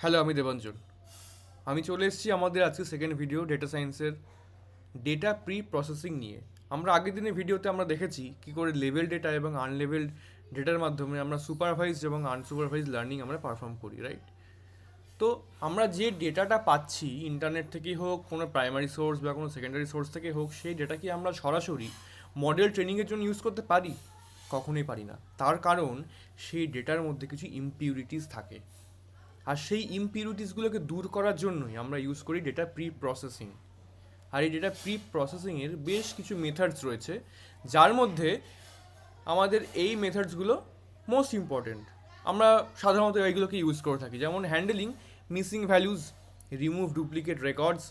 Hello, আমি দেবাঞ্জন। আমি চলে এসেছি আমাদের আজকে সেকেন্ড ভিডিও ডেটা সায়েন্সের ডেটা প্রি প্রসেসিং নিয়ে। আমরা আগের দিনের ভিডিওতে আমরা দেখেছি কী করে লেভেল ডেটা এবং আনলেভেলড ডেটার মাধ্যমে আমরা সুপারভাইজড এবং আনসুপারভাইজ লার্নিং আমরা পারফর্ম করি, রাইট? তো আমরা যে ডেটাটা পাচ্ছি ইন্টারনেট থেকেই হোক, কোনো প্রাইমারি সোর্স বা কোনো সেকেন্ডারি সোর্স থেকে হোক, সেই ডেটা কি আমরা সরাসরি মডেল ট্রেনিংয়ের জন্য ইউজ করতে পারি? কখনোই পারি না। তার কারণ সেই ডেটার মধ্যে কিছু ইমপিউরিটিস থাকে, আর সেই ইমপিউরিটিসগুলোকে দূর করার জন্যই আমরা ইউজ করি ডেটা প্রি প্রসেসিং। আর এই ডেটা প্রি প্রসেসিংয়ের বেশ কিছু মেথডস রয়েছে, যার মধ্যে আমাদের এই মেথডসগুলো মোস্ট ইম্পর্টেন্ট। আমরা সাধারণত এইগুলোকে ইউজ করে থাকি, যেমন handling missing values, remove duplicate records,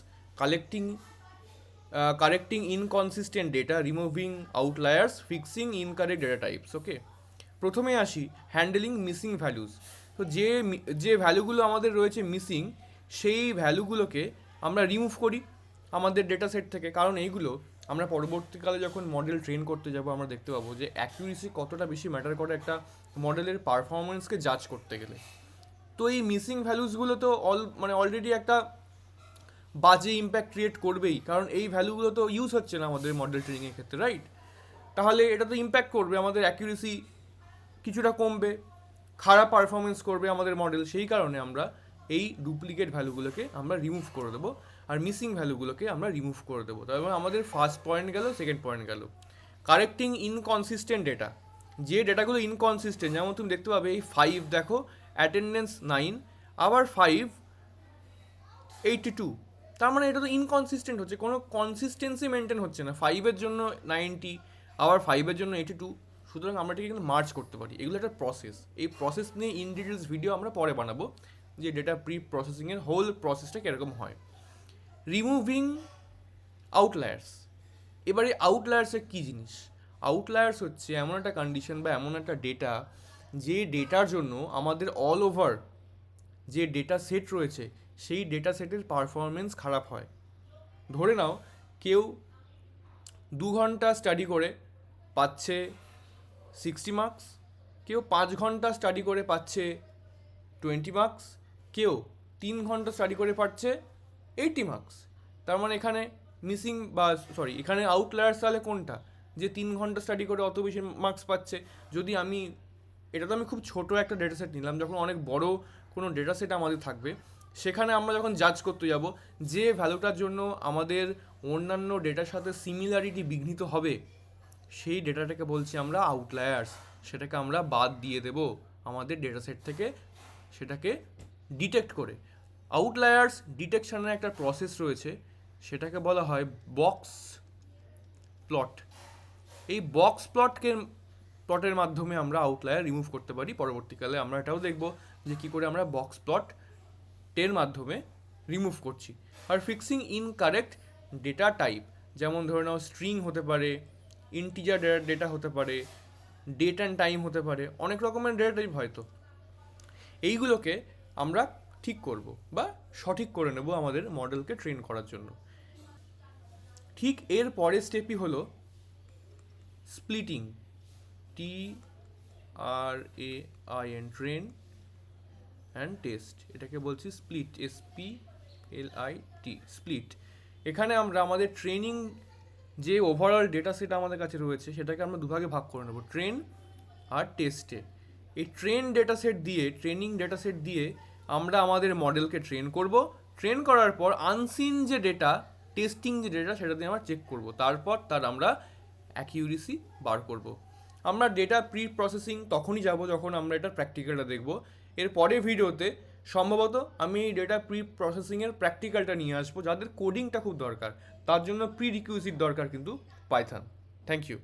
correcting inconsistent data, removing outliers, fixing incorrect data types. Okay, প্রথমে আসি হ্যান্ডেলিং মিসিং ভ্যালুজ। তো যে ভ্যালুগুলো আমাদের রয়েছে মিসিং, সেই ভ্যালুগুলোকে আমরা রিমুভ করি আমাদের ডেটা সেট থেকে, কারণ এইগুলো আমরা পরবর্তীকালে যখন মডেল ট্রেন করতে যাব আমরা দেখতে পাবো যে অ্যাকিউরেসি কতটা বেশি ম্যাটার করে একটা মডেলের পারফরমেন্সকে জাজ করতে গেলে। তো এই মিসিং ভ্যালুসগুলো তো অলরেডি একটা বাজে ইম্প্যাক্ট ক্রিয়েট করবেই, কারণ এই ভ্যালুগুলো তো ইউজ হচ্ছে না আমাদের মডেল ট্রেনিংয়ের ক্ষেত্রে, রাইট? তাহলে এটা তো ইম্প্যাক্ট করবে, আমাদের অ্যাকিউরেসি কিছুটা কমবে, খারাপ পারফরমেন্স করবে আমাদের মডেল। সেই কারণে আমরা এই ডুপ্লিকেট ভ্যালুগুলোকে আমরা রিমুভ করে দেবো, আর মিসিং ভ্যালুগুলোকে আমরা রিমুভ করে দেবো। তারপর আমাদের ফার্স্ট পয়েন্ট গেল, সেকেন্ড পয়েন্ট গেল কারেক্টিং ইনকনসিস্টেন্ট ডেটা। যে ডেটাগুলো ইনকনসিস্টেন্ট, যেমন তুমি দেখতে পাবে এই 5 দেখো, অ্যাটেন্ডেন্স 9, আবার 582, তার মানে এটা তো ইনকনসিস্টেন্ট হচ্ছে, কোনো কনসিস্টেন্সি মেনটেন হচ্ছে না। 5-এর জন্য 90, আবার 5-এর জন্য 82। সুতরাং আমরা এটাকে কিন্তু মার্চ করতে পারি। এগুলো একটা প্রসেস। এই প্রসেস নিয়ে ইন ডিটেলস ভিডিও আমরা পরে বানাবো, যে ডেটা প্রি প্রসেসিংয়ের হোল প্রসেসটা কীরকম হয়। Removing outliers. এবারে আউটলায়ার্সের কী জিনিস? আউটলায়ার্স হচ্ছে এমন একটা কন্ডিশন বা এমন একটা ডেটা, যে ডেটার জন্য আমাদের অল ওভার যে ডেটা সেট রয়েছে সেই ডেটা সেটের পারফরমেন্স খারাপ হয়। ধরে নাও কেউ 2 ঘন্টা স্টাডি করে পাচ্ছে 60 মার্কস, কেউ 5 ঘন্টা স্টাডি করে পাচ্ছে 20 মার্কস, কেউ 3 ঘন্টা স্টাডি করে পাচ্ছে 80 মার্কস। তার মানে এখানে এখানে আউটলায়ার্স তাহলে কোনটা? যে 3 ঘন্টা স্টাডি করে অত বেশি মার্কস পাচ্ছে। যদি আমি এটা তো আমি খুব ছোট একটা ডেটা সেট নিলাম, যখন অনেক বড় কোনো ডেটা সেট আমাদের থাকবে, সেখানে আমরা যখন জাজ করতে যাব যে ভ্যালুটার জন্য আমাদের অন্যান্য ডেটার সাথে সিমিলারিটি বিঘ্নিত হবে, সেই ডেটাটাকে বলছি আমরা আউটলায়ার্স। সেটাকে আমরা বাদ দিয়ে দেব আমাদের ডেটা সেট থেকে, সেটাকে ডিটেক্ট করে। আউটলায়ার্স ডিটেকশনের একটা প্রসেস রয়েছে, সেটাকে বলা হয় বক্স প্লট। এই বক্স প্লটের মাধ্যমে আমরা আউটলায়ার রিমুভ করতে পারি। পরবর্তীকালে আমরা এটাও দেখব যে কী করে আমরা বক্স প্লটের মাধ্যমে রিমুভ করছি। আর ফিক্সিং ইনকারেক্ট ডেটা টাইপ, যেমন ধরে নাও স্ট্রিং হতে পারে, ইন্টিজার ডেটা হতে পারে, ডেট অ্যান্ড টাইম হতে পারে, অনেক রকমের ডেটা টাইপ হয়তো। এইগুলোকে আমরা ঠিক করব বা সঠিক করে নেব আমাদের মডেলকে ট্রেন করার জন্য। ঠিক এর পরের স্টেপই হলো splitting, TRAIN, train and test. এটাকে বলছি স্প্লিট, SPLIT, স্প্লিট। এখানে আমরা আমাদের ট্রেনিং যে ওভারঅল ডেটা সেট আমাদের কাছে রয়েছে সেটাকে আমরা দুভাগে ভাগ করে নেব, ট্রেন আর টেস্টে। এই ট্রেনিং ডেটা সেট দিয়ে আমরা আমাদের মডেলকে ট্রেন করব। ট্রেন করার পর আনসিন যে ডেটা, টেস্টিং যে ডেটা, সেটা দিয়ে আমরা চেক করব। তারপর তার আমরা অ্যাকিউরেসি বার করব। আমরা ডেটা প্রি প্রসেসিং তখনই যাব যখন আমরা এটার প্র্যাকটিক্যালটা দেখব। এর পরের ভিডিওতে সম্ভবত আমি এই ডেটা প্রি প্রসেসিংয়ের প্র্যাকটিক্যালটা নিয়ে আসবো, যাদের কোডিংটা খুব দরকার। তার জন্য প্রি রিকুইজিট দরকার কিন্তু পাইথন। Thank you.